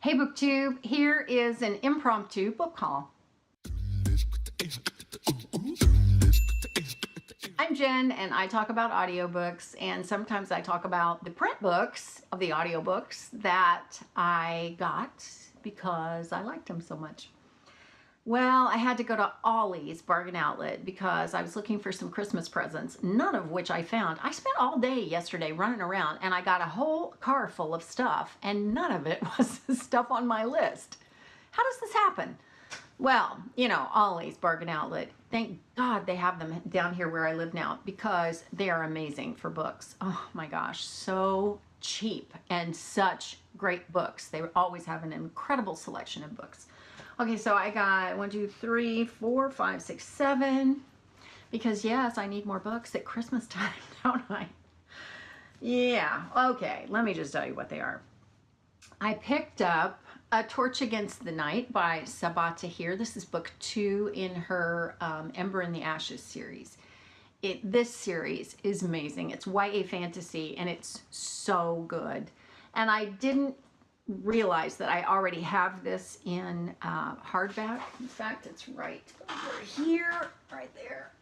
Hey BookTube, here is an impromptu book haul. I'm Jen and I talk about audiobooks, and sometimes I talk about the print books of the audiobooks that I got because I liked them so much. Well, I had to go to Ollie's Bargain Outlet because I was looking for some Christmas presents, none of which I found. I spent all day yesterday running around and I got a whole car full of stuff and none of it was the stuff on my list. How does this happen? Well, you know, Ollie's Bargain Outlet, thank God they have them down here where I live now because they are amazing for books. Oh my gosh, so cheap and such great books. They always have an incredible selection of books. Okay, so I got 1, 2, 3, 4, 5, 6, 7, because yes, I need more books at Christmas time, don't I? Yeah, okay, let me just tell you what they are. I picked up A Torch Against the Night by Sabaa Tahir. This is book 2 in her Ember in the Ashes series. This series is amazing. It's YA fantasy and it's so good. And I didn't realize that I already have this in hardback. In fact, it's right over here, right there.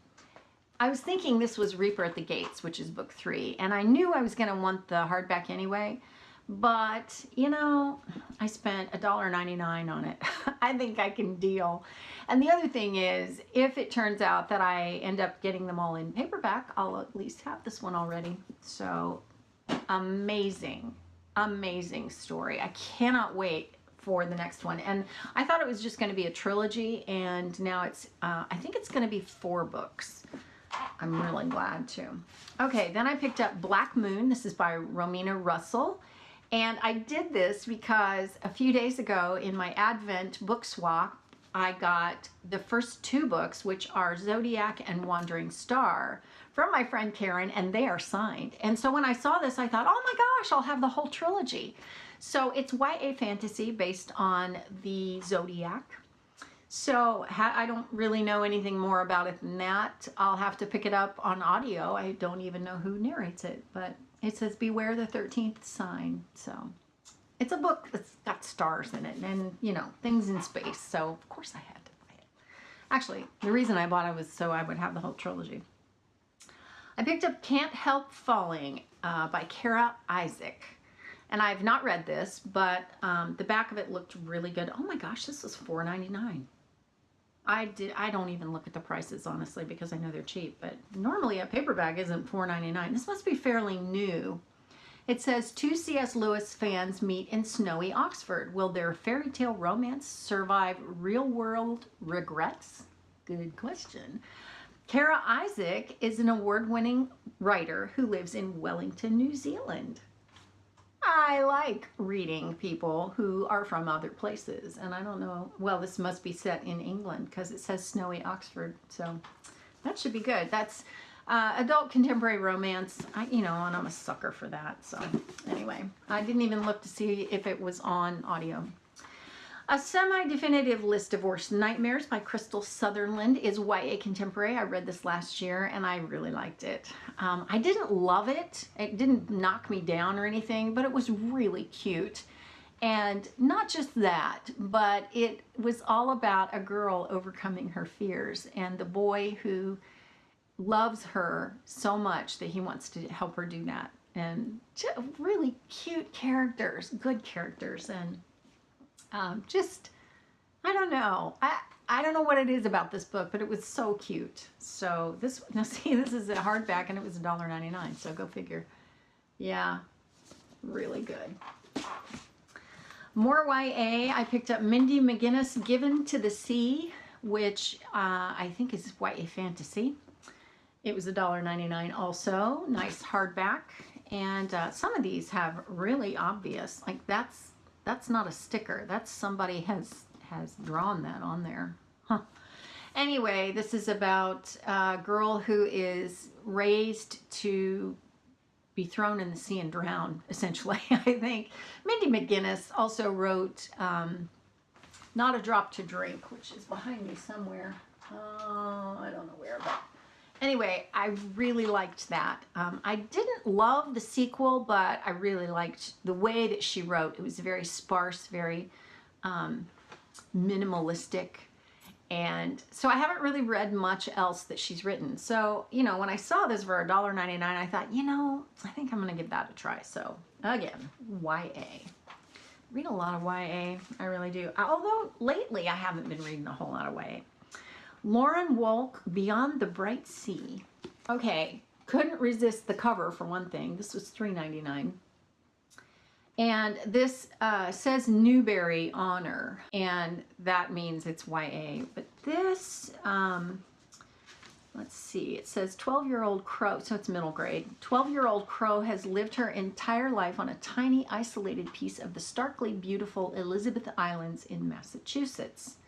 I was thinking this was Reaper at the Gates, which is book 3, and I knew I was going to want the hardback anyway, but you know, I spent $1.99 on it. I think I can deal. And the other thing is, if it turns out that I end up getting them all in paperback, I'll at least have this one already. So amazing. Amazing story. I cannot wait for the next one. And I thought it was just going to be a trilogy, and now it's I think it's going to be 4 books. I'm really glad too. Okay, then I picked up Black Moon. This is by Romina Russell, and I did this because a few days ago in my Advent book swap I got the first 2 books, which are Zodiac and Wandering Star, from my friend Karen, and they are signed. And so when I saw this, I thought, oh my gosh, I'll have the whole trilogy. So it's YA fantasy based on the Zodiac. So I don't really know anything more about it than that. I'll have to pick it up on audio. I don't even know who narrates it, but it says Beware the 13th Sign. So it's a book that's got stars in it and, you know, things in space. So of course I had to buy it. Actually, the reason I bought it was so I would have the whole trilogy. I picked up Can't Help Falling by Kara Isaac. And I've not read this, but the back of it looked really good. Oh my gosh, this was $4.99. I don't even look at the prices, honestly, because I know they're cheap. But normally a paperback isn't $4.99. This must be fairly new. It says, 2 C.S. Lewis fans meet in snowy Oxford. Will their fairy tale romance survive real-world regrets? Good question. Kara Isaac is an award-winning writer who lives in Wellington, New Zealand. I like reading people who are from other places, and I don't know, well, this must be set in England because it says snowy Oxford, so that should be good. That's adult contemporary romance, you know, and I'm a sucker for that. So anyway, I didn't even look to see if it was on audio. A Semi-Definitive List of Worst Nightmares by Krystal Sutherland is YA contemporary. I read this last year and I really liked it. I didn't love it. It didn't knock me down or anything, but it was really cute. And not just that, but it was all about a girl overcoming her fears and the boy who loves her so much that he wants to help her do that. And just really cute characters, good characters, and just, I don't know. I don't know what it is about this book, but it was so cute. So this, now see, this is a hardback and it was $1.99, so go figure. Yeah, really good. More YA, I picked up Mindy McGinnis, Given to the Sea, which I think is YA fantasy. It was $1.99 also, nice hardback. And some of these have really obvious, like that's not a sticker. That's somebody has drawn that on there. Huh. Anyway, this is about a girl who is raised to be thrown in the sea and drown, essentially, I think. Mindy McGinnis also wrote Not a Drop to Drink, which is behind me somewhere. Oh, I don't know where, but Anyway, I really liked that. I didn't love the sequel, but I really liked the way that she wrote. It was very sparse, very minimalistic. And so I haven't really read much else that she's written. So, you know, when I saw this for $1.99, I thought, you know, I think I'm going to give that a try. So, again, YA. Read a lot of YA. I really do. Although, lately, I haven't been reading a whole lot of YA. Lauren Wolk, Beyond the Bright Sea. Okay, couldn't resist the cover, for one thing. This was $3.99. And this says Newbery Honor, and that means it's YA. But this, let's see, it says 12-year-old Crow, so it's middle grade. 12-year-old Crow has lived her entire life on a tiny, isolated piece of the starkly beautiful Elizabeth Islands in Massachusetts.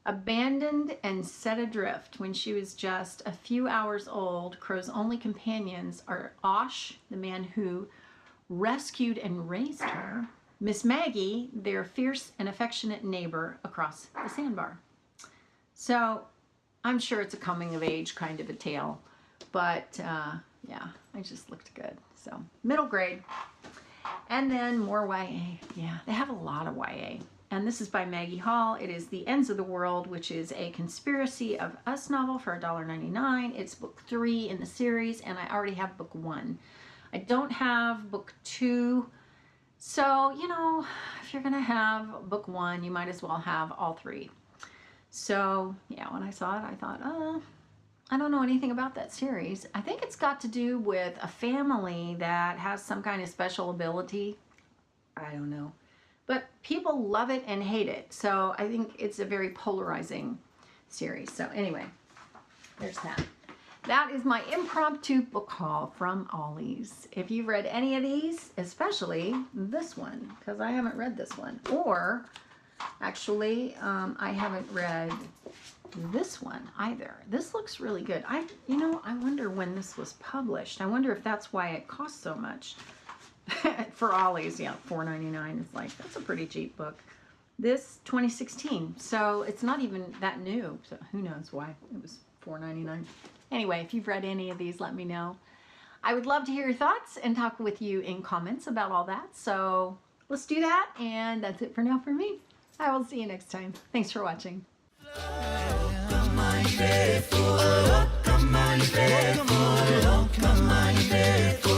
Abandoned and set adrift when she was just a few hours old, Crow's only companions are Osh, the man who rescued and raised her, Miss Maggie, their fierce and affectionate neighbor across the sandbar. So I'm sure it's a coming of age kind of a tale, but yeah, it just looked good. So middle grade. And then more YA. Yeah, they have a lot of YA. And this is by Maggie Hall. It is The Ends of the World, which is a Conspiracy of Us novel for $1.99. It's book 3 in the series, and I already have book 1. I don't have book 2, so, you know, if you're going to have book 1, you might as well have all 3. So, yeah, when I saw it, I thought, I don't know anything about that series. I think it's got to do with a family that has some kind of special ability. I don't know. But people love it and hate it, so I think it's a very polarizing series. So, anyway, there's that. That is my impromptu book haul from Ollies. If you've read any of these, especially this one, because I haven't read this one, or actually, I haven't read this one either. This looks really good. You know, I wonder when this was published. I wonder if that's why it costs so much. For Ollies, yeah, $4.99 is like, that's a pretty cheap book. This, 2016, so it's not even that new, so who knows why it was $4.99. Anyway, if you've read any of these, let me know. I would love to hear your thoughts and talk with you in comments about all that. So let's do that. And that's it for now for me. I will see you next time. Thanks for watching. Come on, faithful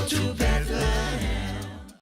to Bethlehem.